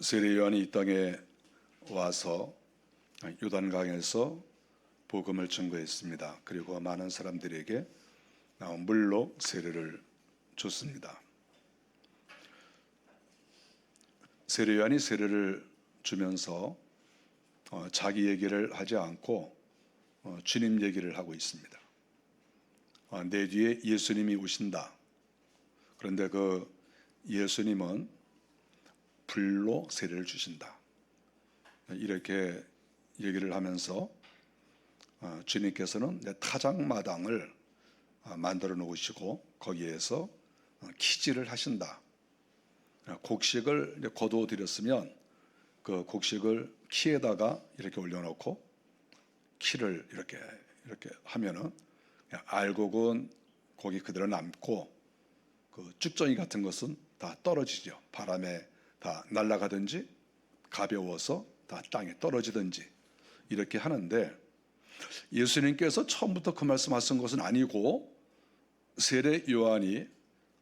세례 요한이 이 땅에 와서 요단강에서 복음을 증거했습니다. 그리고 많은 사람들에게 물로 세례를 줬습니다. 세례 요한이 세례를 주면서 자기 얘기를 하지 않고 주님 얘기를 하고 있습니다. 내 뒤에 예수님이 오신다. 그런데 그 예수님은 불로 세례를 주신다. 이렇게 얘기를 하면서 주님께서는 내 타작마당을 만들어 놓으시고 거기에서 키질을 하신다. 곡식을 거두어 드렸으면 그 곡식을 키에다가 이렇게 올려놓고 키를 이렇게 하면은 알곡은 거기 그대로 남고 그 쭉정이 같은 것은 다 떨어지죠. 바람에 다 날아가든지 가벼워서 다 땅에 떨어지든지 이렇게 하는데, 예수님께서 처음부터 그 말씀하신 것은 아니고 세례 요한이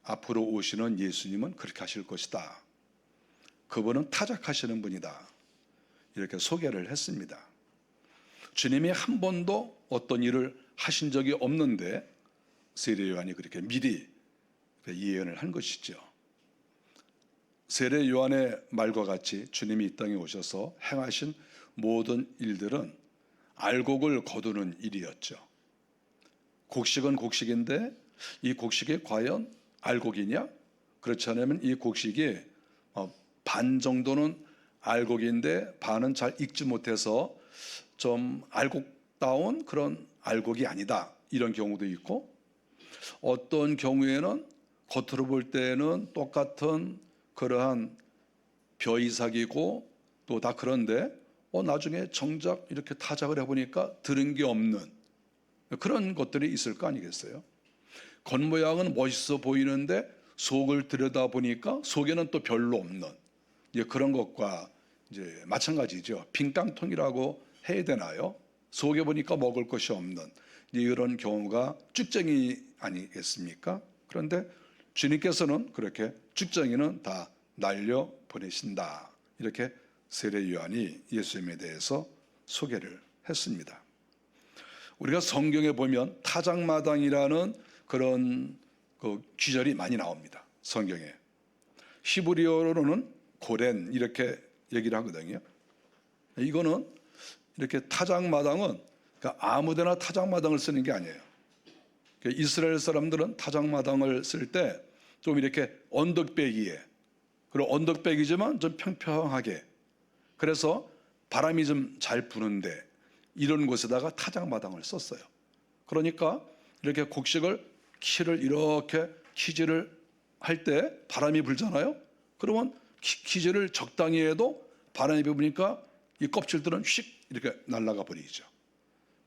앞으로 오시는 예수님은 그렇게 하실 것이다. 그분은 타작하시는 분이다. 이렇게 소개를 했습니다. 주님이 한 번도 어떤 일을 하신 적이 없는데 세례 요한이 그렇게 미리 예언을 한 것이죠. 세례 요한의 말과 같이 주님이 이 땅에 오셔서 행하신 모든 일들은 알곡을 거두는 일이었죠. 곡식은 곡식인데 이 곡식이 과연 알곡이냐? 그렇지 않으면 이 곡식이 반 정도는 알곡인데 반은 잘 익지 못해서 좀 알곡다운 그런 알곡이 아니다, 이런 경우도 있고, 어떤 경우에는 겉으로 볼 때는 똑같은 그러한 벼이삭이고 또 다 그런데 나중에 정작 이렇게 타작을 해보니까 들은 게 없는 그런 것들이 있을 거 아니겠어요? 겉모양은 멋있어 보이는데 속을 들여다보니까 속에는 또 별로 없는 그런 것과 이제 마찬가지죠. 빈깡통이라고 해야 되나요? 속에 보니까 먹을 것이 없는 이런 경우가 쭉정이 아니겠습니까? 그런데 주님께서는 그렇게 쭉정이는 다 날려 보내신다. 이렇게 세례 요한이 예수님에 대해서 소개를 했습니다. 우리가 성경에 보면 타작마당이라는 그런 귀절이 많이 나옵니다. 성경에. 히브리어로는 고렌 이렇게 얘기를 하거든요. 이거는 이렇게 타작마당은 아무데나 타작마당을 쓰는 게 아니에요. 이스라엘 사람들은 타작마당을 쓸 때 좀 이렇게 언덕배기에, 그리고 언덕배기지만 좀 평평하게, 그래서 바람이 좀 잘 부는데 이런 곳에다가 타작마당을 썼어요. 그러니까 이렇게 곡식을 키를 이렇게 키질을 할 때 바람이 불잖아요. 그러면 키질을 적당히 해도 바람이 부니까 이 껍질들은 휙 이렇게 날아가 버리죠.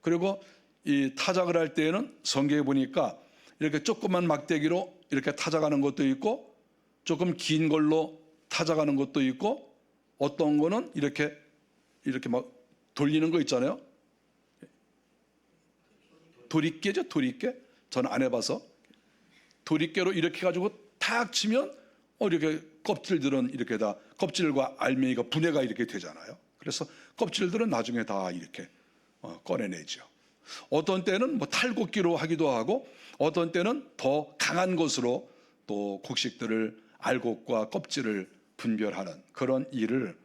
그리고 이 타작을 할 때에는 성경에 보니까 이렇게 조그만 막대기로 이렇게 타작하는 것도 있고 조금 긴 걸로 타작하는 것도 있고, 어떤 거는 이렇게 막 돌리는 거 있잖아요. 도리깨죠, 도리깨. 저는 안 해봐서. 도리깨로 이렇게 가지고 탁 치면 이렇게 껍질들은 이렇게 다 껍질과 알맹이가 분해가 이렇게 되잖아요. 그래서 껍질들은 나중에 다 이렇게 꺼내내죠. 어떤 때는 탈곡기로 하기도 하고, 어떤 때는 더 강한 것으로 또 곡식들을 알곡과 껍질을 분별하는 그런 일을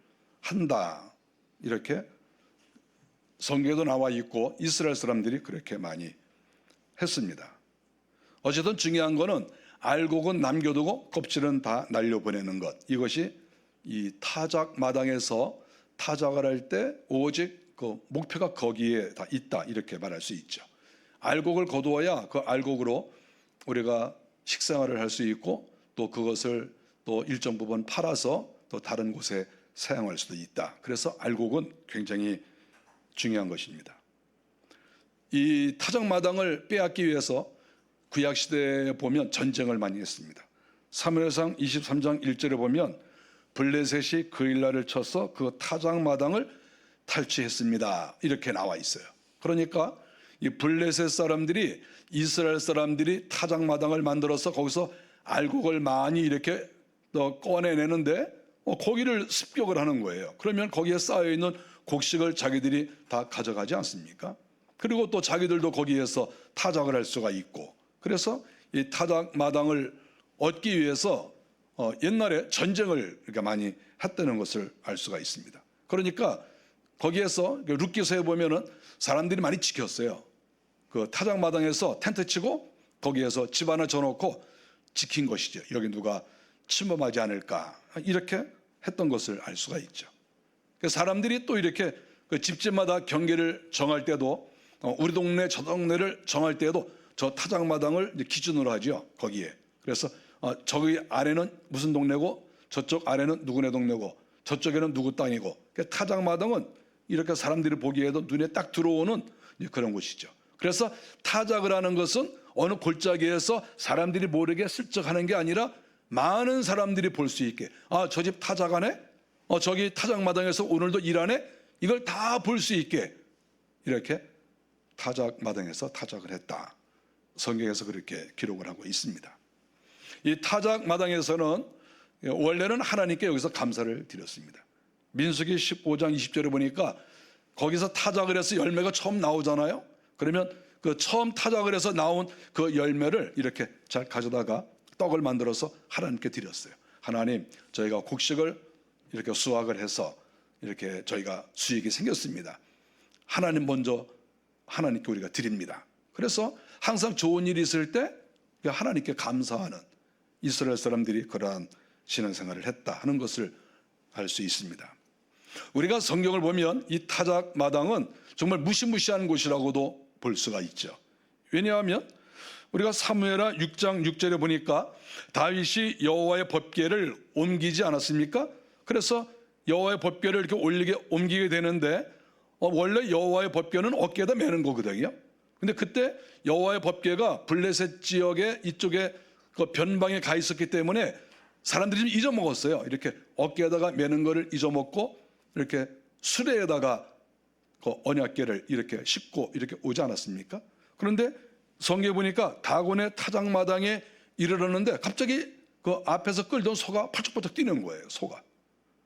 한다. 이렇게 성경에도 나와 있고 이스라엘 사람들이 그렇게 많이 했습니다. 어쨌든 중요한 거는 알곡은 남겨두고 껍질은 다 날려보내는 것. 이것이 이 타작 마당에서 타작을 할 때 오직 그 목표가 거기에 다 있다, 이렇게 말할 수 있죠. 알곡을 거두어야 그 알곡으로 우리가 식생활을 할 수 있고, 또 그것을 또 일정 부분 팔아서 또 다른 곳에 사용할 수도 있다. 그래서 알곡은 굉장히 중요한 것입니다. 이 타작마당을 빼앗기 위해서 구약시대에 보면 전쟁을 많이 했습니다. 사무엘상 23장 1절에 보면 블레셋이 그일라를 쳐서 그 타작마당을 탈취했습니다. 이렇게 나와 있어요. 그러니까 이 블레셋 사람들이 이스라엘 사람들이 타작마당을 만들어서 거기서 알곡을 많이 이렇게 꺼내내는데 거기를 습격을 하는 거예요. 그러면 거기에 쌓여 있는 곡식을 자기들이 다 가져가지 않습니까? 그리고 또 자기들도 거기에서 타작을 할 수가 있고, 그래서 이 타작 마당을 얻기 위해서 옛날에 전쟁을 이렇게 많이 했다는 것을 알 수가 있습니다. 그러니까 거기에서 룻기서에 보면은 사람들이 많이 지켰어요. 그 타작 마당에서 텐트 치고 거기에서 집 하나 져놓고 지킨 것이죠. 여기 누가 침범하지 않을까, 이렇게 했던 것을 알 수가 있죠. 사람들이 또 이렇게 그 집집마다 경계를 정할 때도 우리 동네 저 동네를 정할 때도 저 타작마당을 기준으로 하죠. 거기에. 그래서 저기 아래는 무슨 동네고 저쪽 아래는 누구네 동네고 저쪽에는 누구 땅이고, 타작마당은 이렇게 사람들이 보기에도 눈에 딱 들어오는 그런 곳이죠. 그래서 타작을 하는 것은 어느 골짜기에서 사람들이 모르게 슬쩍 하는 게 아니라 많은 사람들이 볼 수 있게, 저 집 타작하네, 저기 타작마당에서 오늘도 일하네, 이걸 다 볼 수 있게 이렇게 타작마당에서 타작을 했다. 성경에서 그렇게 기록을 하고 있습니다. 이 타작마당에서는 원래는 하나님께 여기서 감사를 드렸습니다. 민수기 15장 20절에 보니까 거기서 타작을 해서 열매가 처음 나오잖아요. 그러면 그 처음 타작을 해서 나온 그 열매를 이렇게 잘 가져다가 떡을 만들어서 하나님께 드렸어요. 하나님, 저희가 곡식을 이렇게 수확을 해서 이렇게 저희가 수익이 생겼습니다. 하나님 먼저 하나님께 우리가 드립니다. 그래서 항상 좋은 일이 있을 때 하나님께 감사하는 이스라엘 사람들이 그러한 신앙생활을 했다 하는 것을 알 수 있습니다. 우리가 성경을 보면 이 타작 마당은 정말 무시무시한 곳이라고도 볼 수가 있죠. 왜냐하면 우리가 사무엘하 6장 6절에 보니까 다윗이 여호와의 법궤를 옮기지 않았습니까? 그래서 여호와의 법궤를 이렇게 옮기게 되는데 원래 여호와의 법궤는 어깨에다 매는 거거든요. 근데 그때 여호와의 법궤가 블레셋 지역에 이쪽에 그 변방에 가 있었기 때문에 사람들이 좀 잊어먹었어요. 이렇게 어깨에다가 매는 거를 잊어먹고 이렇게 수레에다가 그 언약궤를 이렇게 싣고 이렇게 오지 않았습니까? 그런데 성경에 보니까 다곤의 타작마당에 이르렀는데 갑자기 그 앞에서 끌던 소가 펄쩍펄쩍 뛰는 거예요. 소가.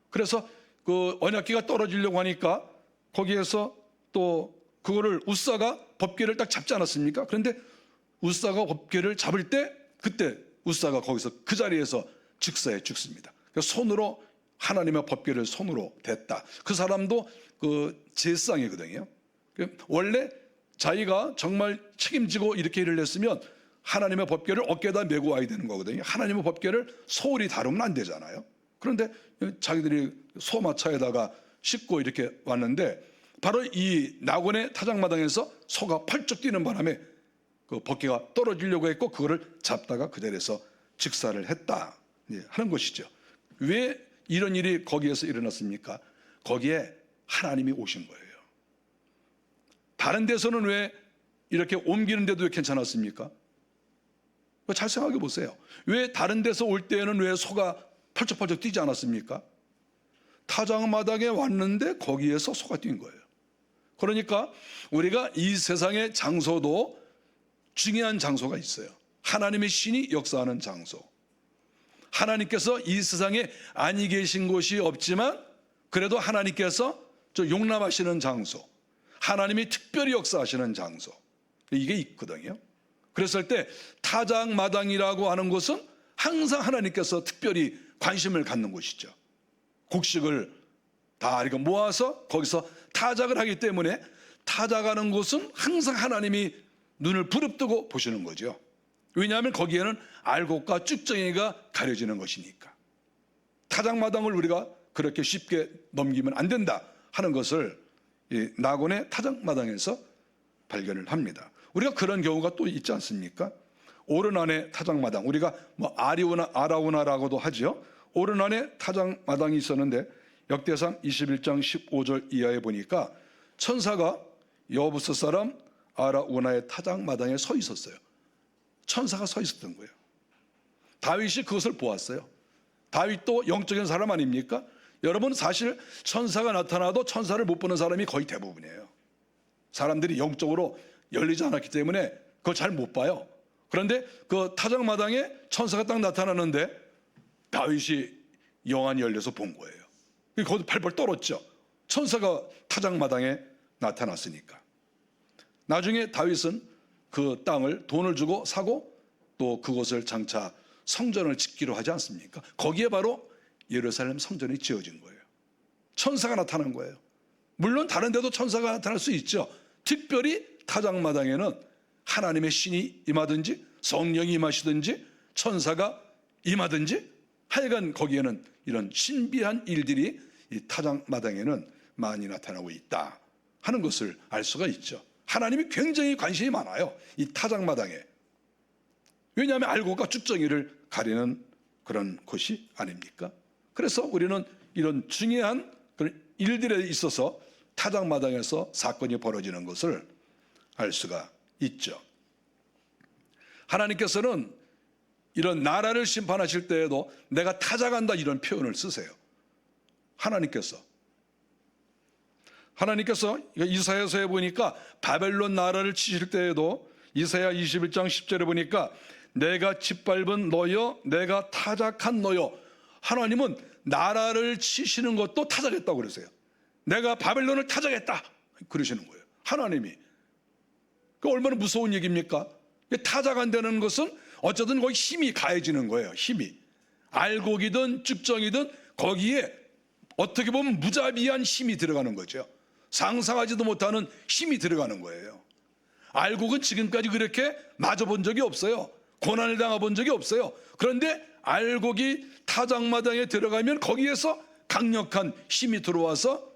그래서 그 언약궤가 떨어지려고 하니까 거기에서 또 그거를 우사가 법궤를 딱 잡지 않았습니까? 그런데 우사가 법궤를 잡을 때 그때 우사가 거기서 그 자리에서 즉사에 죽습니다. 손으로 하나님의 법궤를 손으로 댔다. 그 사람도 그 제사장이거든요. 원래 자기가 정말 책임지고 이렇게 일을 했으면 하나님의 법궤를 어깨에다 메고 와야 되는 거거든요. 하나님의 법궤를 소홀히 다루면 안 되잖아요. 그런데 자기들이 소마차에다가 싣고 이렇게 왔는데 바로 이 나곤의 타작마당에서 소가 펄쩍 뛰는 바람에 그 법궤가 떨어지려고 했고 그거를 잡다가 그 자리에서 즉사를 했다 하는 것이죠. 왜 이런 일이 거기에서 일어났습니까? 거기에 하나님이 오신 거예요. 다른 데서는 왜 이렇게 옮기는데도 괜찮았습니까? 잘 생각해 보세요. 왜 다른 데서 올 때에는 왜 소가 펄쩍펄쩍 뛰지 않았습니까? 타작마당에 왔는데 거기에서 소가 뛴 거예요. 그러니까 우리가 이 세상의 장소도 중요한 장소가 있어요. 하나님의 신이 역사하는 장소. 하나님께서 이 세상에 아니 계신 곳이 없지만 그래도 하나님께서 용납하시는 장소, 하나님이 특별히 역사하시는 장소, 이게 있거든요. 그랬을 때 타작마당이라고 하는 곳은 항상 하나님께서 특별히 관심을 갖는 곳이죠. 곡식을 다 이렇게 모아서 거기서 타작을 하기 때문에 타작하는 곳은 항상 하나님이 눈을 부릅뜨고 보시는 거죠. 왜냐하면 거기에는 알곡과 쭉정이가 가려지는 것이니까. 타작마당을 우리가 그렇게 쉽게 넘기면 안 된다 하는 것을 이 나곤의 타작마당에서 발견을 합니다. 우리가 그런 경우가 또 있지 않습니까? 오르난의 타작마당, 우리가 뭐 아라우나라고도 하죠. 오르난의 타작마당이 있었는데 역대상 21장 15절 이하에 보니까 천사가 여부스 사람 아라우나의 타작마당에 서 있었어요. 천사가 서 있었던 거예요. 다윗이 그것을 보았어요. 다윗도 영적인 사람 아닙니까? 여러분, 사실 천사가 나타나도 천사를 못 보는 사람이 거의 대부분이에요. 사람들이 영적으로 열리지 않았기 때문에 그걸 잘 못 봐요. 그런데 그 타작마당에 천사가 딱 나타나는데 다윗이 영안이 열려서 본 거예요. 거기서 팔벌 떨었죠. 천사가 타작마당에 나타났으니까. 나중에 다윗은 그 땅을 돈을 주고 사고 또 그곳을 장차 성전을 짓기로 하지 않습니까? 거기에 바로 예루살렘 성전이 지어진 거예요. 천사가 나타난 거예요. 물론 다른 데도 천사가 나타날 수 있죠. 특별히 타작마당에는 하나님의 신이 임하든지 성령이 임하시든지 천사가 임하든지 하여간 거기에는 이런 신비한 일들이 이 타작마당에는 많이 나타나고 있다 하는 것을 알 수가 있죠. 하나님이 굉장히 관심이 많아요, 이 타작마당에. 왜냐하면 알곡과 쭉정이를 가리는 그런 곳이 아닙니까? 그래서 우리는 이런 중요한 그런 일들에 있어서 타작마당에서 사건이 벌어지는 것을 알 수가 있죠. 하나님께서는 이런 나라를 심판하실 때에도 내가 타작한다 이런 표현을 쓰세요. 하나님께서 이사야서에 보니까 바벨론 나라를 치실 때에도 이사야 21장 10절에 보니까 내가 짓밟은 너여 내가 타작한 너여. 하나님은 나라를 치시는 것도 타작했다고 그러세요. 내가 바벨론을 타작했다 그러시는 거예요, 하나님이. 그 얼마나 무서운 얘기입니까? 타작한다는 것은 어쨌든 거기 힘이 가해지는 거예요. 힘이 알곡이든 쭉정이든 거기에 어떻게 보면 무자비한 힘이 들어가는 거죠. 상상하지도 못하는 힘이 들어가는 거예요. 알곡은 지금까지 그렇게 맞아본 적이 없어요. 고난을 당해본 적이 없어요. 그런데 알곡이 타작마당에 들어가면 거기에서 강력한 힘이 들어와서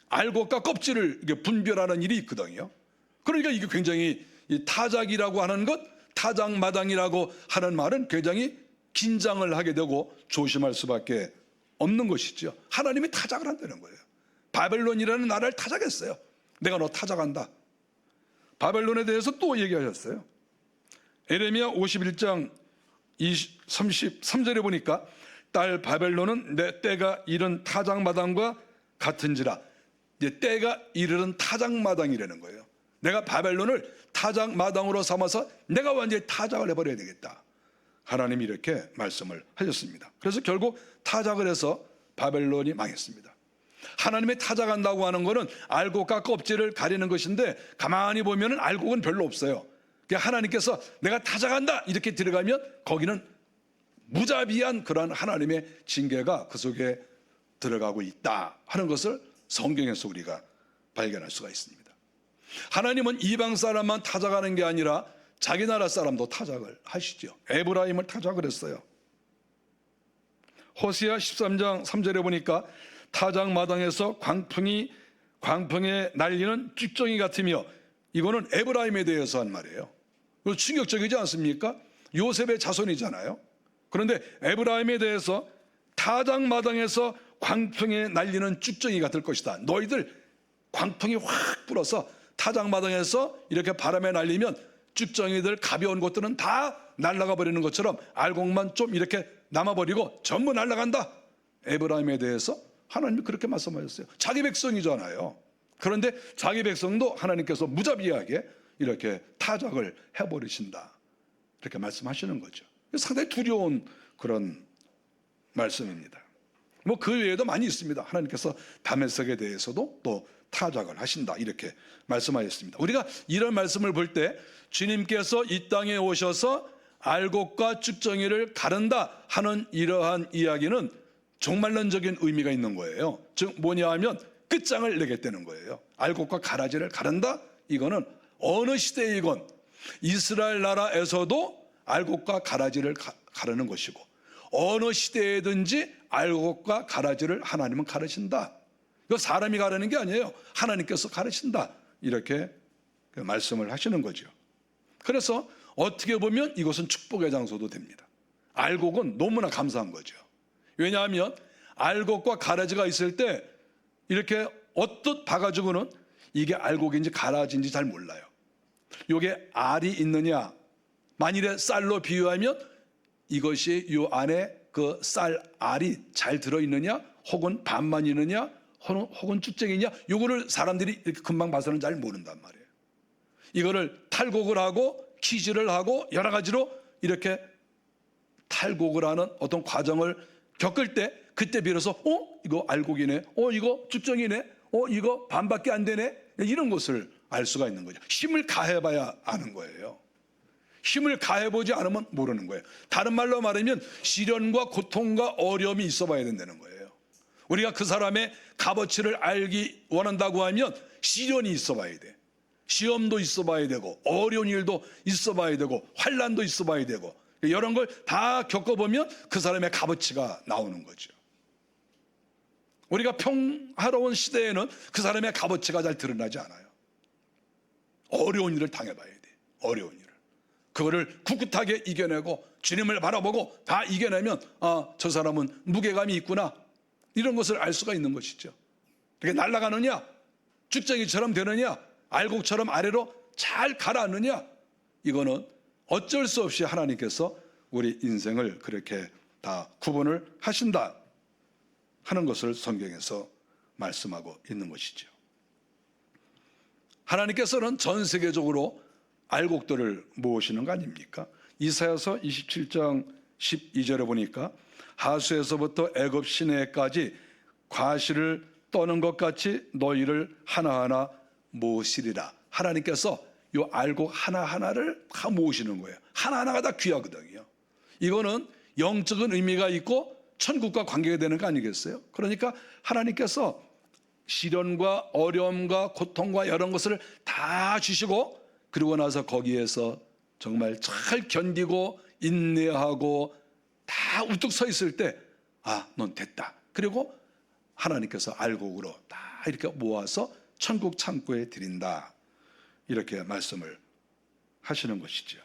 알곡과 껍질을 분별하는 일이 있거든요. 그러니까 이게 굉장히 이 타작이라고 하는 것, 타작마당이라고 하는 말은 굉장히 긴장을 하게 되고 조심할 수밖에 없는 것이죠. 하나님이 타작을 한다는 거예요. 바벨론이라는 나라를 타작했어요. 내가 너 타작한다. 바벨론에 대해서 또 얘기하셨어요. 에레미야 51장 33절에 보니까 딸 바벨론은 내 때가 이른 타작마당과 같은지라. 이제 때가 이르는 타작마당이라는 거예요. 내가 바벨론을 타작마당으로 삼아서 내가 완전히 타작을 해버려야 되겠다. 하나님이 이렇게 말씀을 하셨습니다. 그래서 결국 타작을 해서 바벨론이 망했습니다. 하나님의 타작한다고 하는 것은 알곡과 껍질을 가리는 것인데 가만히 보면 알곡은 별로 없어요. 하나님께서 내가 타작한다 이렇게 들어가면 거기는 무자비한 그러한 하나님의 징계가 그 속에 들어가고 있다 하는 것을 성경에서 우리가 발견할 수가 있습니다. 하나님은 이방 사람만 타작하는 게 아니라 자기 나라 사람도 타작을 하시죠. 에브라임을 타작을 했어요. 호세아 13장 3절에 보니까 타작마당에서 광풍에 날리는 쭉정이 같으며, 이거는 에브라임에 대해서 한 말이에요. 충격적이지 않습니까? 요셉의 자손이잖아요. 그런데 에브라임에 대해서 타작마당에서 광풍에 날리는 쭉정이 같을 것이다. 너희들 광풍이 확 불어서 타작마당에서 이렇게 바람에 날리면 쭉정이들 가벼운 것들은 다 날아가 버리는 것처럼 알곡만 좀 이렇게 남아버리고 전부 날아간다. 에브라임에 대해서 하나님이 그렇게 말씀하셨어요. 자기 백성이잖아요. 그런데 자기 백성도 하나님께서 무자비하게 이렇게 타작을 해버리신다, 이렇게 말씀하시는 거죠. 상당히 두려운 그런 말씀입니다. 뭐 그 외에도 많이 있습니다. 하나님께서 다메섹에 대해서도 또 타작을 하신다 이렇게 말씀하셨습니다. 우리가 이런 말씀을 볼 때 주님께서 이 땅에 오셔서 알곡과 쭉정이를 가른다 하는 이러한 이야기는 종말론적인 의미가 있는 거예요. 즉 뭐냐 하면 끝장을 내겠다는 거예요. 알곡과 가라지를 가른다, 이거는 어느 시대이건 이스라엘 나라에서도 알곡과 가라지를 가르는 것이고, 어느 시대에든지 알곡과 가라지를 하나님은 가르신다. 이거 사람이 가르는 게 아니에요. 하나님께서 가르신다, 이렇게 말씀을 하시는 거죠. 그래서 어떻게 보면 이것은 축복의 장소도 됩니다. 알곡은 너무나 감사한 거죠. 왜냐하면 알곡과 가라지가 있을 때 이렇게 어떻 봐가지고는 이게 알곡인지 가라지인지 잘 몰라요. 이게 알이 있느냐, 만일에 쌀로 비유하면 이것이 이 안에 그 쌀 알이 잘 들어있느냐, 혹은 반만 있느냐, 혹은 쭉정이냐, 이거를 사람들이 이렇게 금방 봐서는 잘 모른단 말이에요. 이거를 탈곡을 하고 키질을 하고 여러 가지로 이렇게 탈곡을 하는 어떤 과정을 겪을 때 그때 비로소 이거 알곡이네, 이거 축정이네, 이거 반밖에 안 되네, 이런 것을 알 수가 있는 거죠. 힘을 가해봐야 아는 거예요. 힘을 가해보지 않으면 모르는 거예요. 다른 말로 말하면 시련과 고통과 어려움이 있어 봐야 된다는 거예요. 우리가 그 사람의 값어치를 알기 원한다고 하면 시련이 있어 봐야 돼. 시험도 있어 봐야 되고, 어려운 일도 있어 봐야 되고, 환난도 있어 봐야 되고, 이런 걸 다 겪어보면 그 사람의 값어치가 나오는 거죠. 우리가 평화로운 시대에는 그 사람의 값어치가 잘 드러나지 않아요. 어려운 일을 당해봐야 돼. 어려운 일을. 그거를 꿋꿋하게 이겨내고 주님을 바라보고 다 이겨내면 저 사람은 무게감이 있구나, 이런 것을 알 수가 있는 것이죠. 그게 날아가느냐, 쭉정이처럼 되느냐, 알곡처럼 아래로 잘 가라앉느냐, 이거는 어쩔 수 없이 하나님께서 우리 인생을 그렇게 다 구분을 하신다 하는 것을 성경에서 말씀하고 있는 것이죠. 하나님께서는 전 세계적으로 알곡들을 모으시는 거 아닙니까? 이사야서 27장 12절에 보니까 하수에서부터 애굽 시내까지 과실을 떠는 것 같이 너희를 하나하나 모으시리라. 하나님께서 이 알곡 하나하나를 다 모으시는 거예요. 하나하나가 다 귀하거든요. 이거는 영적인 의미가 있고 천국과 관계가 되는 거 아니겠어요? 그러니까 하나님께서 시련과 어려움과 고통과 이런 것을 다 주시고, 그리고 나서 거기에서 정말 잘 견디고 인내하고 다 우뚝 서 있을 때 넌 됐다. 그리고 하나님께서 알곡으로 다 이렇게 모아서 천국 창고에 드린다, 이렇게 말씀을 하시는 것이죠.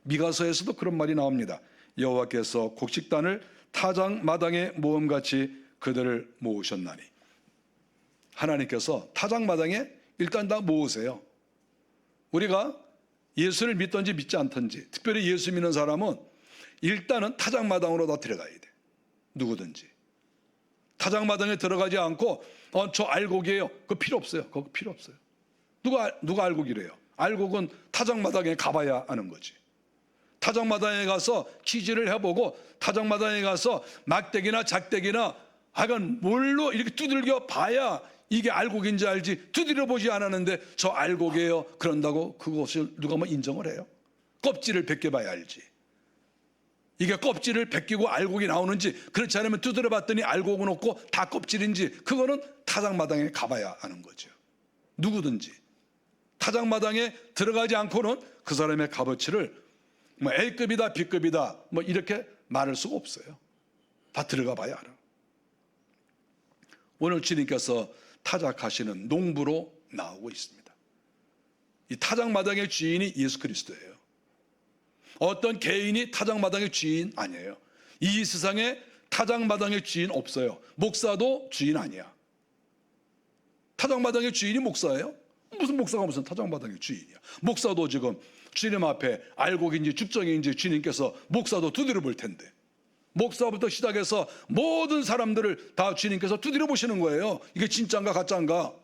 미가서에서도 그런 말이 나옵니다. 여호와께서 곡식단을 타작 마당에 모음같이 그들을 모으셨나니. 하나님께서 타작 마당에 일단 다 모으세요. 우리가 예수를 믿든지 믿지 않든지, 특별히 예수 믿는 사람은 일단은 타작 마당으로 다 들어가야 돼. 누구든지 타작 마당에 들어가지 않고 저 알곡이에요, 그거 필요 없어요. 그거 필요 없어요. 누가 알곡이래요? 알곡은 타작 마당에 가봐야 아는 거지. 타작 마당에 가서 취지를 해보고, 타작 마당에 가서 막대기나 작대기나 하여간 뭘로 이렇게 두들겨 봐야 이게 알곡인지 알지, 두드려 보지 않았는데 저 알곡이에요 그런다고 그것을 누가 뭐 인정을 해요? 껍질을 벗겨봐야 알지. 이게 껍질을 벗기고 알곡이 나오는지, 그렇지 않으면 두드려 봤더니 알곡은 없고 다 껍질인지, 그거는 타작마당에 가봐야 아는 거죠. 누구든지 타작마당에 들어가지 않고는 그 사람의 값어치를 뭐 A급이다 B급이다 뭐 이렇게 말할 수가 없어요. 다 들어가 봐야 알아. 오늘 주님께서 타작하시는 농부로 나오고 있습니다. 이 타작마당의 주인이 예수 그리스도예요. 어떤 개인이 타작마당의 주인 아니에요. 이 세상에 타작마당의 주인 없어요. 목사도 주인 아니야. 타작마당의 주인이 목사예요? 무슨 목사가 무슨 타작마당의 주인이야. 목사도 지금 주님 앞에 알곡인지 죽정인지 주님께서 목사도 두드려 볼 텐데, 목사부터 시작해서 모든 사람들을 다 주님께서 두드려 보시는 거예요. 이게 진짜인가 가짜인가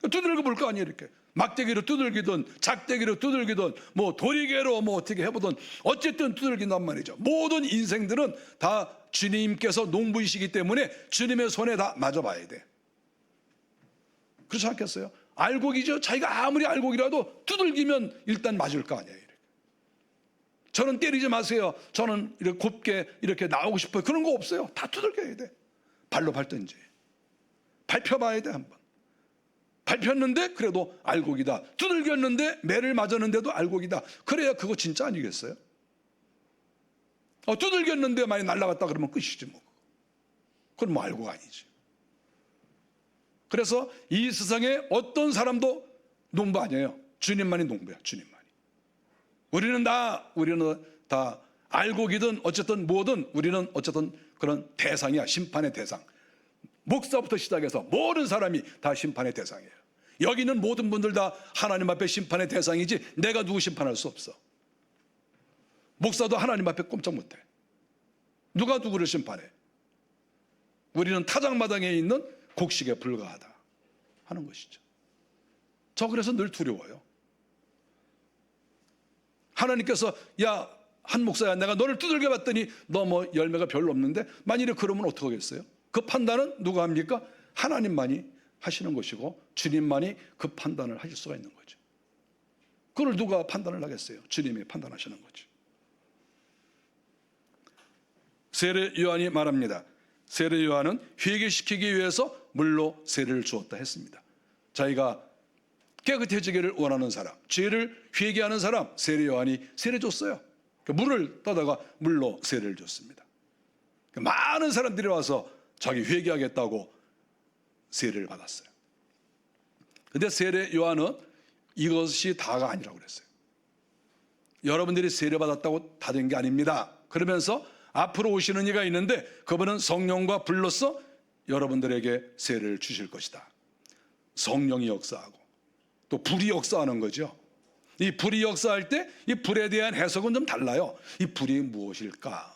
두들겨 볼 거 아니에요. 이렇게 막대기로 두들기든 작대기로 두들기든 뭐 도리개로 뭐 어떻게 해보든 어쨌든 두들긴단 말이죠. 모든 인생들은 다 주님께서 농부이시기 때문에 주님의 손에 다 맞아봐야 돼. 그렇지 않겠어요? 알곡이죠. 자기가 아무리 알곡이라도 두들기면 일단 맞을 거 아니에요. 이렇게. 저는 때리지 마세요, 저는 이렇게 곱게 이렇게 나오고 싶어요, 그런 거 없어요. 다 두들겨야 돼. 발로 밟든지 밟혀봐야 돼. 한번 밟혔는데 그래도 알곡이다, 두들겼는데 매를 맞았는데도 알곡이다, 그래야 그거 진짜 아니겠어요? 두들겼는데 많이 날아갔다 그러면 끝이지 뭐. 그건 뭐 알곡 아니지. 그래서 이 세상에 어떤 사람도 농부 아니에요. 주님만이 농부야. 주님만이. 우리는 다 알곡이든 어쨌든 뭐든 우리는 어쨌든 그런 대상이야. 심판의 대상. 목사부터 시작해서 모든 사람이 다 심판의 대상이에요. 여기 있는 모든 분들 다 하나님 앞에 심판의 대상이지 내가 누구 심판할 수 없어. 목사도 하나님 앞에 꼼짝 못해. 누가 누구를 심판해? 우리는 타작마당에 있는 곡식에 불과하다 하는 것이죠. 저 그래서 늘 두려워요. 하나님께서 야 한 목사야, 내가 너를 두들겨 봤더니 너 뭐 열매가 별로 없는데, 만일에 그러면 어떡하겠어요? 그 판단은 누가 합니까? 하나님만이 하시는 것이고 주님만이 그 판단을 하실 수가 있는 거죠. 그걸 누가 판단을 하겠어요? 주님이 판단하시는 거죠. 세례 요한이 말합니다. 세례 요한은 회개시키기 위해서 물로 세례를 주었다 했습니다. 자기가 깨끗해지기를 원하는 사람, 죄를 회개하는 사람, 세례 요한이 세례 줬어요. 물을 떠다가 물로 세례를 줬습니다. 많은 사람들이 와서 자기 회개하겠다고 세례를 받았어요. 그런데 세례 요한은 이것이 다가 아니라고 그랬어요. 여러분들이 세례 받았다고 다 된 게 아닙니다. 그러면서 앞으로 오시는 이가 있는데 그분은 성령과 불로써 여러분들에게 세례를 주실 것이다. 성령이 역사하고 또 불이 역사하는 거죠. 이 불이 역사할 때 이 불에 대한 해석은 좀 달라요. 이 불이 무엇일까?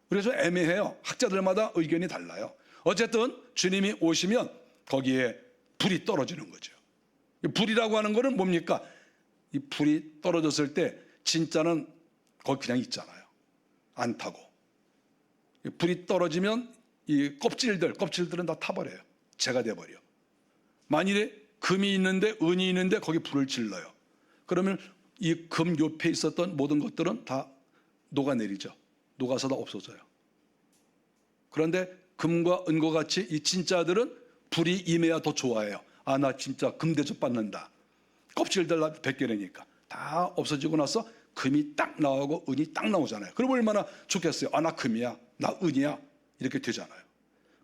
그래서 애매해요. 학자들마다 의견이 달라요. 어쨌든 주님이 오시면 거기에 불이 떨어지는 거죠. 불이라고 하는 것은 뭡니까? 이 불이 떨어졌을 때 진짜는 거기 그냥 있잖아요. 안 타고. 불이 떨어지면 이 껍질들은 다 타버려요. 재가 돼버려. 만일에 금이 있는데 은이 있는데 거기 불을 질러요. 그러면 이 금 옆에 있었던 모든 것들은 다 녹아내리죠. 녹아서 다 없어져요. 그런데 금과 은과 같이 이 진짜들은 불이 임해야 더 좋아해요. 아, 나 진짜 금 대접 받는다. 껍질들 다 벗겨내니까 다 없어지고 나서 금이 딱 나오고 은이 딱 나오잖아요. 그럼 얼마나 좋겠어요. 아, 나 금이야, 나 은이야, 이렇게 되잖아요.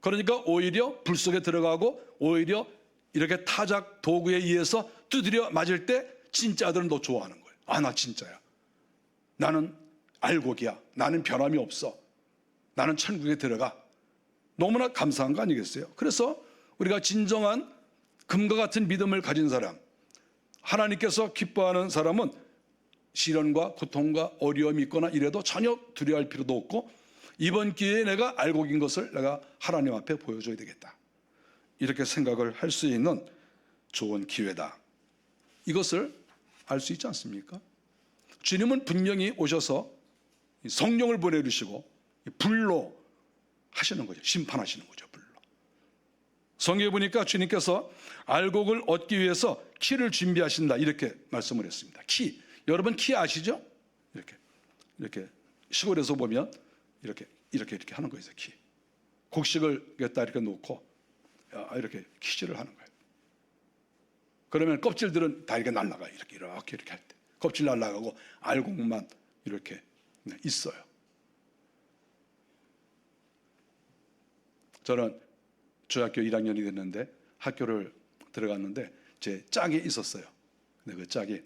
그러니까 오히려 불 속에 들어가고 오히려 이렇게 타작 도구에 의해서 두드려 맞을 때 진짜들은 더 좋아하는 거예요. 아, 나 진짜야. 나는 알곡이야. 나는 변함이 없어. 나는 천국에 들어가. 너무나 감사한 거 아니겠어요? 그래서 우리가 진정한 금과 같은 믿음을 가진 사람, 하나님께서 기뻐하는 사람은 시련과 고통과 어려움이 있거나 이래도 전혀 두려워할 필요도 없고, 이번 기회에 내가 알곡인 것을 내가 하나님 앞에 보여줘야 되겠다, 이렇게 생각을 할 수 있는 좋은 기회다. 이것을 알 수 있지 않습니까? 주님은 분명히 오셔서 성령을 보내주시고 불로 하시는 거죠. 심판하시는 거죠. 불로. 성경에 보니까 주님께서 알곡을 얻기 위해서 키를 준비하신다, 이렇게 말씀을 했습니다. 키, 여러분 키 아시죠? 이렇게 시골에서 보면 이렇게 하는 거예요. 키. 곡식을 여기다 이렇게 놓고 이렇게 키질을 하는 거예요. 그러면 껍질들은 다 이렇게 날아가요. 이렇게 할 때 껍질 날아가고 알곡만 이렇게 있어요. 저는 중학교 1학년이 됐는데 학교를 들어갔는데 제 짝이 있었어요. 근데 그 짝이,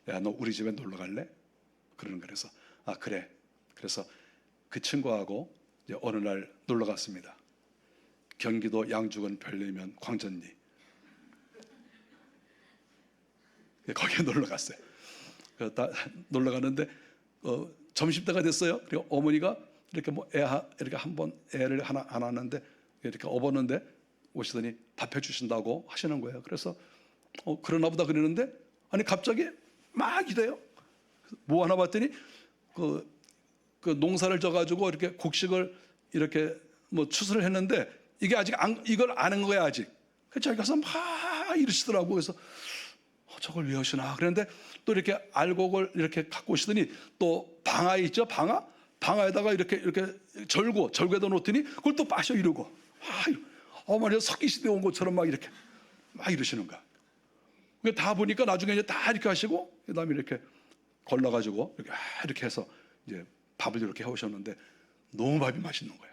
야, 너 우리 집에 놀러 갈래? 그러는 거라서, 아, 그래. 그래서 그 친구하고 이제 어느 날 놀러 갔습니다. 경기도 양주군 별내면 광전리. 거기에 놀러 갔어요. 놀러 가는데 점심때가 됐어요. 그리고 어머니가 이렇게 이렇게 한번 애를 하나 낳았는데 이렇게 업었는데 오시더니 밥 해주신다고 하시는 거예요. 그래서 그러나 보다 그러는데, 아니 갑자기 막 이래요. 뭐 하나 봤더니 그 농사를 져가지고 이렇게 곡식을 이렇게 뭐 추수를 했는데 이게 아직 이걸 아는 거야 아직. 그래서 자기 가서 막 이러시더라고. 그래서 저걸 왜 하시나. 그런데 또 이렇게 알곡을 이렇게 갖고 오시더니 또 방아 있죠, 방아에다가 이렇게 절구에다 놓더니 그걸 또 빠셔 이러고, 어머니가 석기시대 온 것처럼 막 이러시는 거야. 다 보니까 나중에 이제 다 이렇게 하시고 그다음에 이렇게 걸러가지고 이렇게 해서 이제 밥을 이렇게 해오셨는데 너무 밥이 맛있는 거야.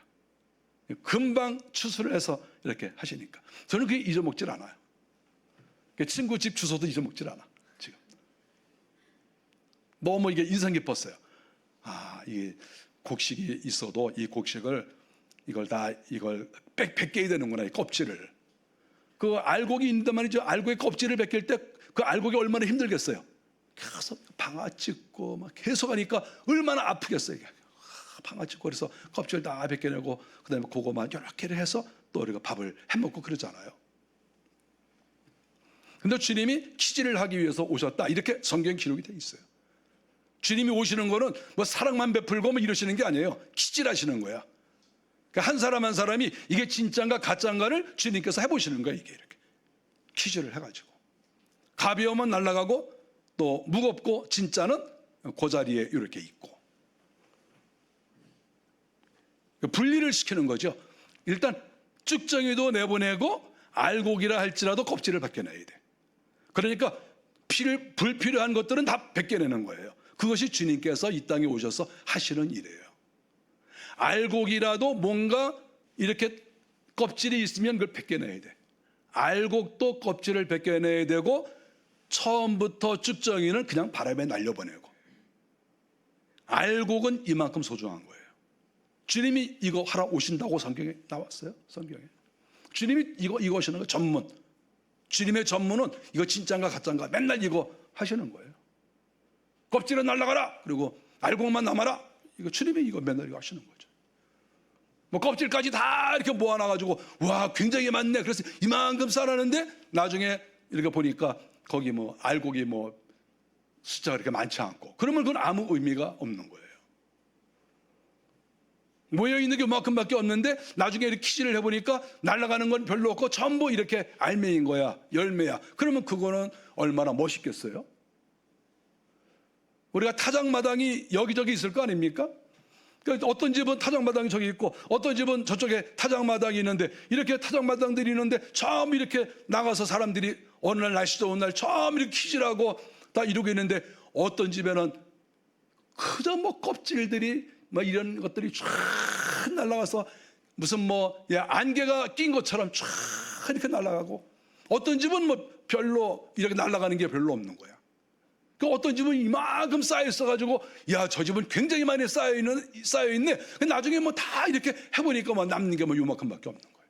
금방 추수를 해서 이렇게 하시니까 저는 그게 잊어먹질 않아요. 친구 집 주소도 잊어먹질 않아. 지금 너무 이게 인상 깊었어요. 아, 이게 곡식이 있어도 이 곡식을 이걸 벗겨야 되는구나, 이 껍질을. 그 알곡이 있는데 말이죠. 알곡의 껍질을 벗길 때 그 알곡이 얼마나 힘들겠어요. 계속 방아 찍고 막 계속 하니까 얼마나 아프겠어요. 방아 찍고 그래서 껍질 다 벗겨내고 그다음에 그거만 이렇게 해서 또 우리가 밥을 해먹고 그러잖아요. 근데 주님이 키질을 하기 위해서 오셨다, 이렇게 성경 기록이 돼 있어요. 주님이 오시는 거는 뭐 사랑만 베풀고 뭐 이러시는 게 아니에요. 키질하시는 거야. 그러니까 한 사람 한 사람이 이게 진짜인가 가짜인가를 주님께서 해보시는 거야. 이게 이렇게 키질을 해가지고 가벼우면 날아가고 또 무겁고 진짜는 그 자리에 이렇게 있고 분리를 시키는 거죠. 일단 쭉정이도 내보내고 알곡이라 할지라도 껍질을 벗겨내야 돼. 그러니까 불필요한 것들은 다 벗겨내는 거예요. 그것이 주님께서 이 땅에 오셔서 하시는 일이에요. 알곡이라도 뭔가 이렇게 껍질이 있으면 그걸 벗겨내야 돼. 알곡도 껍질을 벗겨내야 되고 처음부터 쭉정이는 그냥 바람에 날려보내고 알곡은 이만큼 소중한 거예요. 주님이 이거 하러 오신다고 성경에 나왔어요. 성경에 주님이 이거 하시는 거 전문. 주님의 전문은 이거 진짜인가 가짜인가 맨날 이거 하시는 거예요. 껍질은 날아가라. 그리고 알곡만 남아라. 이거 주님이 이거 맨날 이거 하시는 거죠. 뭐 껍질까지 다 이렇게 모아놔가지고 와 굉장히 많네. 그래서 이만큼 쌓았는데 나중에 이렇게 보니까 거기 뭐 알곡이 뭐 숫자가 그렇게 많지 않고 그러면 그건 아무 의미가 없는 거예요. 모여있는 게 이만큼밖에 없는데 나중에 이렇게 키질을 해보니까 날아가는 건 별로 없고 전부 이렇게 알맹이인 거야. 열매야. 그러면 그거는 얼마나 멋있겠어요? 우리가 타작마당이 여기저기 있을 거 아닙니까? 그러니까 어떤 집은 타작마당이 저기 있고 어떤 집은 저쪽에 타작마당이 있는데 이렇게 타작마당들이 있는데 처음 이렇게 나가서 사람들이 어느 날 날씨 좋은 날 처음 이렇게 키질하고 다 이러고 있는데 어떤 집에는 그저 뭐 껍질들이 뭐 이런 것들이 쫙 날아가서 무슨 뭐 안개가 낀 것처럼 쫙 이렇게 날아가고 어떤 집은 뭐 별로 이렇게 날아가는 게 별로 없는 거야. 그 어떤 집은 이만큼 쌓여 있어가지고 야 저 집은 굉장히 많이 쌓여 있네. 나중에 뭐 다 이렇게 해보니까 뭐 남는 게 뭐 요만큼밖에 없는 거예요.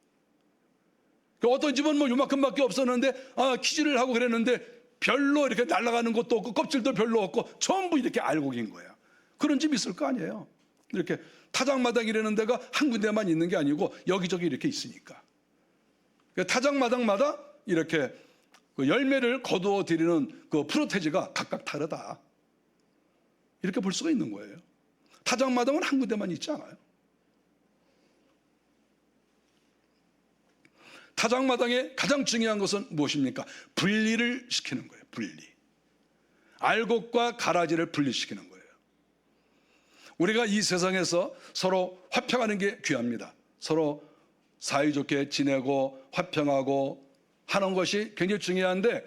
그 어떤 집은 뭐 요만큼밖에 없었는데 키질을 하고 그랬는데 별로 이렇게 날아가는 것도 없고 껍질도 별로 없고 전부 이렇게 알곡인 거야. 그런 집 있을 거 아니에요. 이렇게 타작마당이라는 데가 한 군데만 있는 게 아니고 여기저기 이렇게 있으니까 타작마당마다 이렇게 그 열매를 거두어 드리는 그 프로테지가 각각 다르다. 이렇게 볼 수가 있는 거예요. 타작마당은 한 군데만 있지 않아요. 타작마당의 가장 중요한 것은 무엇입니까? 분리를 시키는 거예요. 분리. 알곡과 가라지를 분리시키는 거예요. 우리가 이 세상에서 서로 화평하는 게 귀합니다. 서로 사이좋게 지내고 화평하고 하는 것이 굉장히 중요한데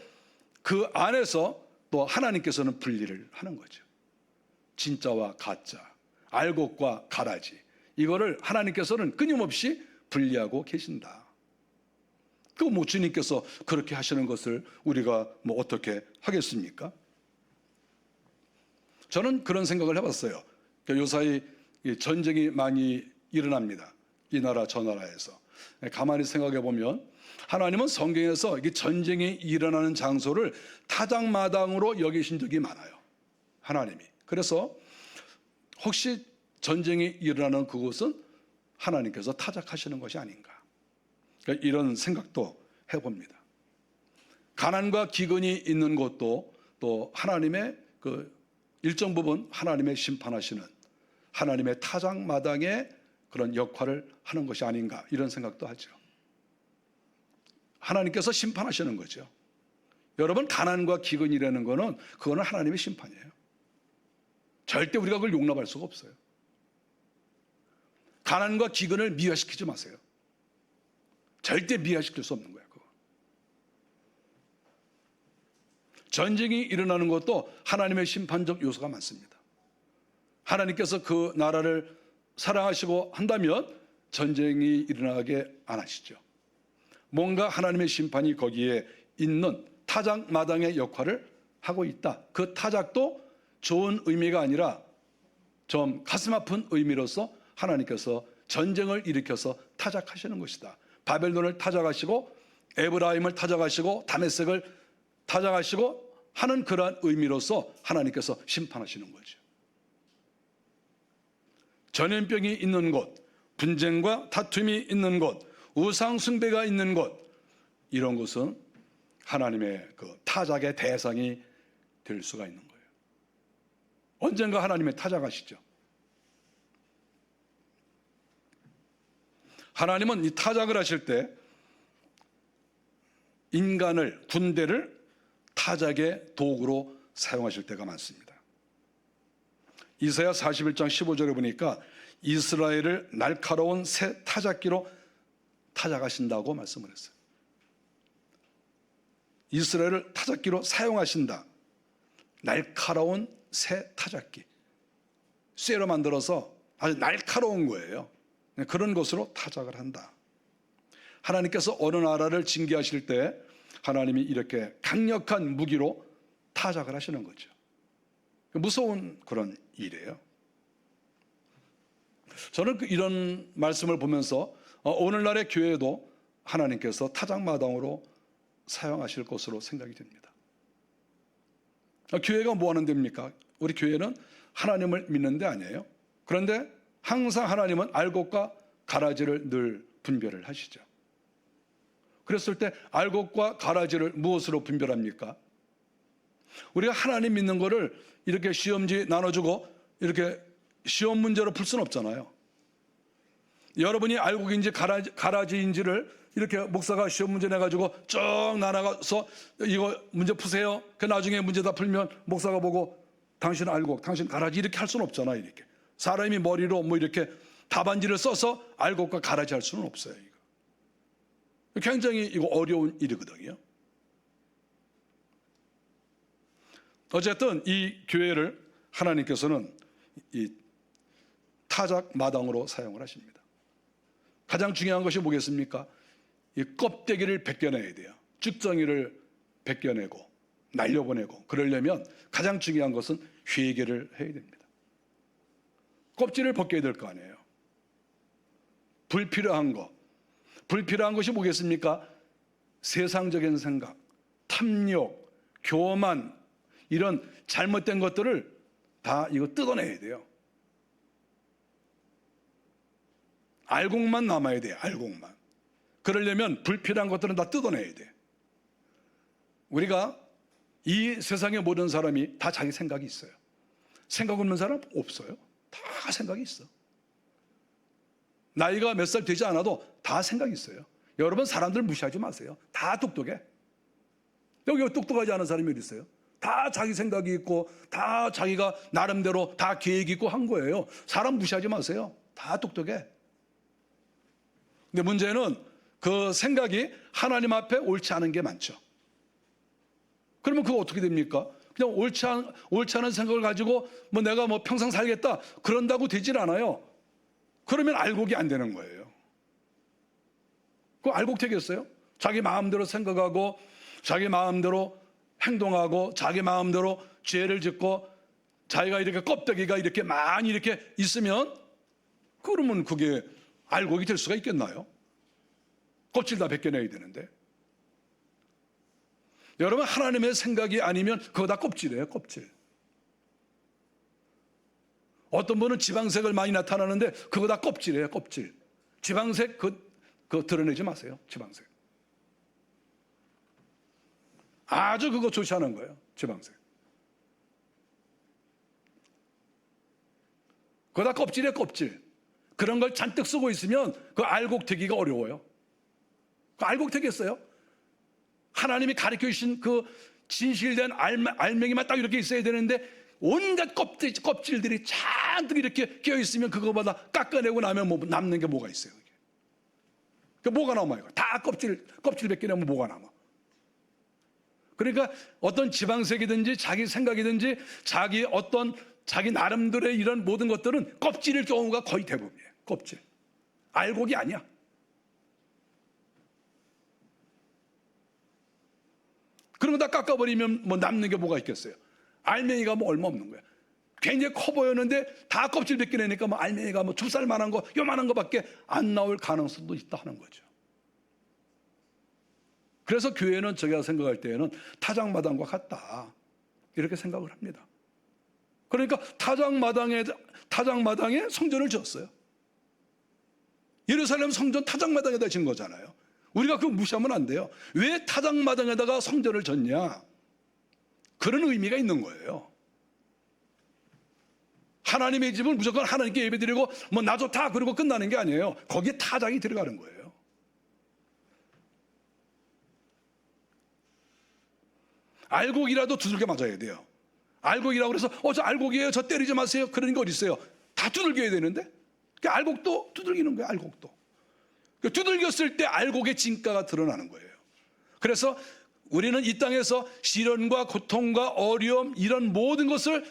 그 안에서 또 하나님께서는 분리를 하는 거죠. 진짜와 가짜, 알곡과 가라지 이거를 하나님께서는 끊임없이 분리하고 계신다. 그 뭐 주님께서 그렇게 하시는 것을 우리가 뭐 어떻게 하겠습니까? 저는 그런 생각을 해봤어요. 요사이 전쟁이 많이 일어납니다. 이 나라 저 나라에서. 가만히 생각해 보면 하나님은 성경에서 이 전쟁이 일어나는 장소를 타작마당으로 여기신 적이 많아요. 하나님이. 그래서 혹시 전쟁이 일어나는 그곳은 하나님께서 타작하시는 것이 아닌가. 그러니까 이런 생각도 해봅니다. 가난과 기근이 있는 곳도 또 하나님의 그 일정 부분 하나님의 심판하시는 하나님의 타작마당의 그런 역할을 하는 것이 아닌가 이런 생각도 하죠. 하나님께서 심판하시는 거죠. 여러분 가난과 기근이라는 거는 그거는 하나님의 심판이에요. 절대 우리가 그걸 용납할 수가 없어요. 가난과 기근을 미화시키지 마세요. 절대 미화시킬 수 없는 거예요. 그거. 전쟁이 일어나는 것도 하나님의 심판적 요소가 많습니다. 하나님께서 그 나라를 사랑하시고 한다면 전쟁이 일어나게 안 하시죠. 뭔가 하나님의 심판이 거기에 있는 타작마당의 역할을 하고 있다. 그 타작도 좋은 의미가 아니라 좀 가슴 아픈 의미로서 하나님께서 전쟁을 일으켜서 타작하시는 것이다. 바벨론을 타작하시고 에브라임을 타작하시고 다메섹을 타작하시고 하는 그러한 의미로서 하나님께서 심판하시는 거죠. 전염병이 있는 곳, 분쟁과 다툼이 있는 곳, 우상 숭배가 있는 곳, 이런 곳은 하나님의 그 타작의 대상이 될 수가 있는 거예요. 언젠가 하나님의 타작하시죠. 하나님은 이 타작을 하실 때 인간을, 군대를 타작의 도구로 사용하실 때가 많습니다. 이사야 41장 15절에 보니까 이스라엘을 날카로운 새 타작기로 타작하신다고 말씀을 했어요. 이스라엘을 타작기로 사용하신다. 날카로운 새 타작기. 쇠로 만들어서 아주 날카로운 거예요. 그런 것으로 타작을 한다. 하나님께서 어느 나라를 징계하실 때 하나님이 이렇게 강력한 무기로 타작을 하시는 거죠. 무서운 그런 일이에요. 저는 이런 말씀을 보면서 오늘날의 교회도 하나님께서 타작마당으로 사용하실 것으로 생각이 됩니다. 교회가 뭐 하는 데입니까? 우리 교회는 하나님을 믿는 데 아니에요. 그런데 항상 하나님은 알곡과 가라지를 늘 분별을 하시죠. 그랬을 때 알곡과 가라지를 무엇으로 분별합니까? 우리가 하나님 믿는 거를 이렇게 시험지 나눠주고 이렇게 시험 문제로 풀 수는 없잖아요. 여러분이 알곡인지 가라지인지를 이렇게 목사가 시험 문제 내가지고 쭉 나눠서 이거 문제 푸세요. 그 나중에 문제 다 풀면 목사가 보고 당신 알곡, 당신 가라지 이렇게 할 수는 없잖아요. 이렇게 사람이 머리로 뭐 이렇게 답안지를 써서 알곡과 가라지 할 수는 없어요. 이거 굉장히 이거 어려운 일이거든요. 어쨌든 이 교회를 하나님께서는 이 타작 마당으로 사용을 하십니다. 가장 중요한 것이 뭐겠습니까? 이 껍데기를 벗겨내야 돼요. 쭉정이를 벗겨내고 날려보내고 그러려면 가장 중요한 것은 회개를 해야 됩니다. 껍질을 벗겨야 될 거 아니에요. 불필요한 것이 뭐겠습니까? 세상적인 생각, 탐욕, 교만 이런 잘못된 것들을 다 이거 뜯어내야 돼요. 알곡만 남아야 돼요. 알곡만. 그러려면 불필요한 것들은 다 뜯어내야 돼. 우리가 이 세상의 모든 사람이 다 자기 생각이 있어요. 생각 없는 사람 없어요. 다 생각이 있어. 나이가 몇 살 되지 않아도 다 생각이 있어요. 여러분 사람들 무시하지 마세요. 다 똑똑해. 여기 똑똑하지 않은 사람이 어디 있어요? 다 자기 생각이 있고 다 자기가 나름대로 다 계획이 있고 한 거예요. 사람 무시하지 마세요. 다 똑똑해. 근데 문제는 그 생각이 하나님 앞에 옳지 않은 게 많죠. 그러면 그거 어떻게 됩니까? 그냥 옳지 않은 생각을 가지고 뭐 내가 뭐 평생 살겠다 그런다고 되질 않아요. 그러면 알곡이 안 되는 거예요. 그거 알곡 되겠어요? 자기 마음대로 생각하고 자기 마음대로 행동하고 자기 마음대로 죄를 짓고 자기가 이렇게 껍데기가 이렇게 많이 이렇게 있으면 그러면 그게 알곡이 될 수가 있겠나요? 껍질 다 벗겨내야 되는데. 여러분 하나님의 생각이 아니면 그거 다 껍질이에요. 껍질. 어떤 분은 지방색을 많이 나타나는데 그거 다 껍질이에요. 껍질. 지방색 그거 드러내지 마세요. 지방색. 아주 그거 좋지 않은 거예요. 지방색. 그거 다 껍질이에요. 껍질. 그런 걸 잔뜩 쓰고 있으면 그 알곡 되기가 어려워요. 그 알곡 되겠어요? 하나님이 가르쳐 주신 그 진실된 알맹이만 딱 이렇게 있어야 되는데 온갖 껍질들이 잔뜩 이렇게 끼어 있으면 그거보다 깎아내고 나면 뭐 남는 게 뭐가 있어요? 그 뭐가 남아요? 다 껍질 벗겨내면 뭐가 남아? 그러니까 어떤 지방색이든지 자기 생각이든지 자기 나름대로의 이런 모든 것들은 껍질일 경우가 거의 대부분이에요. 껍질. 알곡이 아니야. 그런 거 다 깎아버리면 뭐 남는 게 뭐가 있겠어요? 알맹이가 뭐 얼마 없는 거야. 굉장히 커 보였는데 다 껍질 벗겨내니까 뭐 알맹이가 뭐 좁쌀만한 거, 요만한 거밖에 안 나올 가능성도 있다 하는 거죠. 그래서 교회는 제가 생각할 때에는 타작마당과 같다 이렇게 생각을 합니다. 그러니까 타작마당에 성전을 지었어요. 예루살렘 성전 타작마당에다 지은 거잖아요. 우리가 그거 무시하면 안 돼요. 왜 타작마당에다가 성전을 졌냐? 그런 의미가 있는 거예요. 하나님의 집은 무조건 하나님께 예배드리고 뭐 나 좋다 그러고 끝나는 게 아니에요. 거기에 타작이 들어가는 거예요. 알곡이라도 두들겨 맞아야 돼요. 알곡이라고 그래서 저 알곡이에요, 저 때리지 마세요, 그런 게 어디 있어요. 다 두들겨야 되는데 알곡도 두들기는 거예요. 알곡도 두들겼을 때 알곡의 진가가 드러나는 거예요. 그래서 우리는 이 땅에서 시련과 고통과 어려움 이런 모든 것을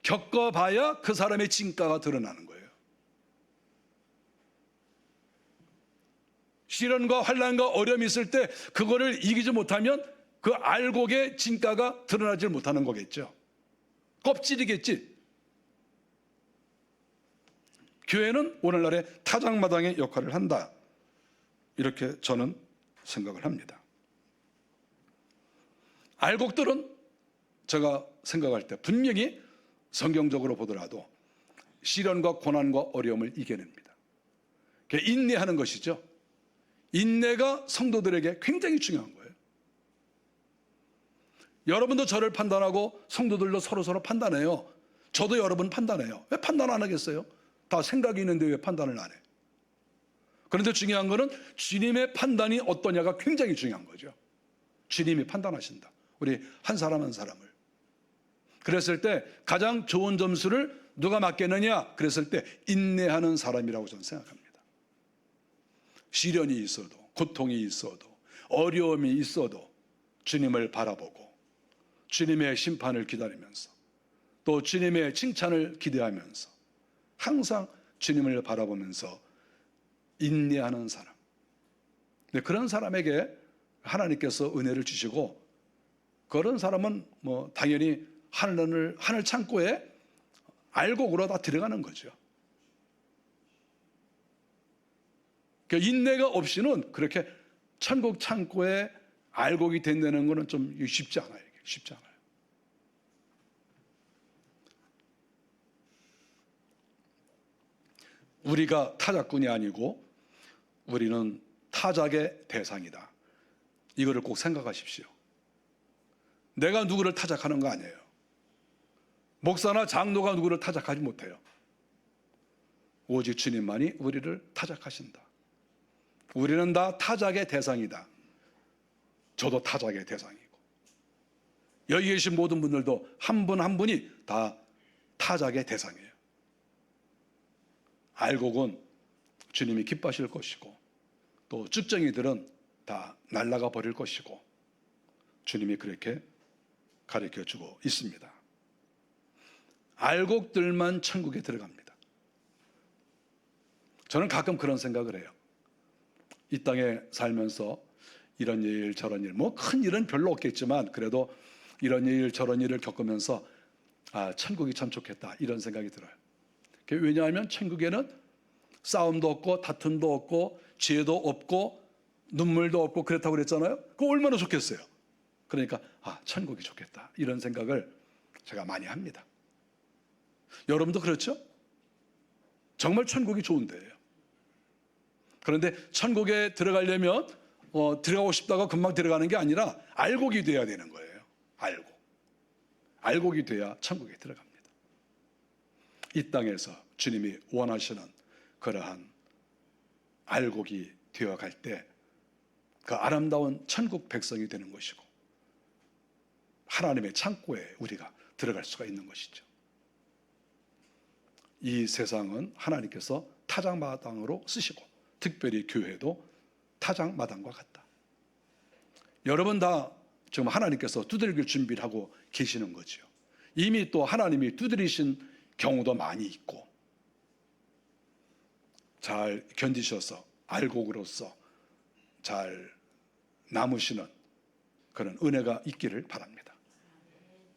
겪어봐야 그 사람의 진가가 드러나는 거예요. 시련과 환난과 어려움이 있을 때 그거를 이기지 못하면 그 알곡의 진가가 드러나지 못하는 거겠죠. 껍질이겠지. 교회는 오늘날의 타작마당의 역할을 한다, 이렇게 저는 생각을 합니다. 알곡들은 제가 생각할 때 분명히 성경적으로 보더라도 시련과 고난과 어려움을 이겨냅니다. 인내하는 것이죠. 인내가 성도들에게 굉장히 중요한 거예요. 여러분도 저를 판단하고 성도들도 서로 판단해요. 저도 여러분 판단해요. 왜 판단 안 하겠어요? 다 생각이 있는데 왜 판단을 안 해? 그런데 중요한 거는 주님의 판단이 어떠냐가 굉장히 중요한 거죠. 주님이 판단하신다, 우리 한 사람 한 사람을. 그랬을 때 가장 좋은 점수를 누가 맞겠느냐? 그랬을 때 인내하는 사람이라고 저는 생각합니다. 시련이 있어도, 고통이 있어도, 어려움이 있어도 주님을 바라보고 주님의 심판을 기다리면서 또 주님의 칭찬을 기대하면서 항상 주님을 바라보면서 인내하는 사람, 그런 사람에게 하나님께서 은혜를 주시고, 그런 사람은 뭐 당연히 하늘 창고에 알곡으로 다 들어가는 거죠. 인내가 없이는 그렇게 천국 창고에 알곡이 된다는 것은 좀 쉽지 않아요. 쉽지 않아요. 우리가 타작꾼이 아니고 우리는 타작의 대상이다, 이거를 꼭 생각하십시오. 내가 누구를 타작하는 거 아니에요. 목사나 장로가 누구를 타작하지 못해요. 오직 주님만이 우리를 타작하신다. 우리는 다 타작의 대상이다. 저도 타작의 대상이고, 여기 계신 모든 분들도 한 분 한 분이 다 타작의 대상이에요. 알곡은 주님이 기뻐하실 것이고, 또 쭉정이들은 다 날아가 버릴 것이고, 주님이 그렇게 가르쳐주고 있습니다. 알곡들만 천국에 들어갑니다. 저는 가끔 그런 생각을 해요. 이 땅에 살면서 이런 일 저런 일, 뭐 큰 일은 별로 없겠지만 그래도 이런 일 저런 일을 겪으면서 천국이 참 좋겠다, 이런 생각이 들어요. 왜냐하면 천국에는 싸움도 없고 다툼도 없고 죄도 없고 눈물도 없고 그렇다고 그랬잖아요. 그거 얼마나 좋겠어요. 그러니까 천국이 좋겠다, 이런 생각을 제가 많이 합니다. 여러분도 그렇죠? 정말 천국이 좋은 데예요. 그런데 천국에 들어가려면 들어가고 싶다가 금방 들어가는 게 아니라 알곡이 돼야 되는 거예요. 알곡이 돼야 천국에 들어갑니다. 이 땅에서 주님이 원하시는 그러한 알곡이 되어갈 때 그 아름다운 천국 백성이 되는 것이고, 하나님의 창고에 우리가 들어갈 수가 있는 것이죠. 이 세상은 하나님께서 타작마당으로 쓰시고, 특별히 교회도 타작마당과 같다. 여러분 다 지금 하나님께서 두들길 준비를 하고 계시는 거죠. 이미 또 하나님이 두드리신 경우도 많이 있고, 잘 견디셔서 알곡으로서 잘 남으시는 그런 은혜가 있기를 바랍니다.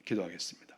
기도하겠습니다.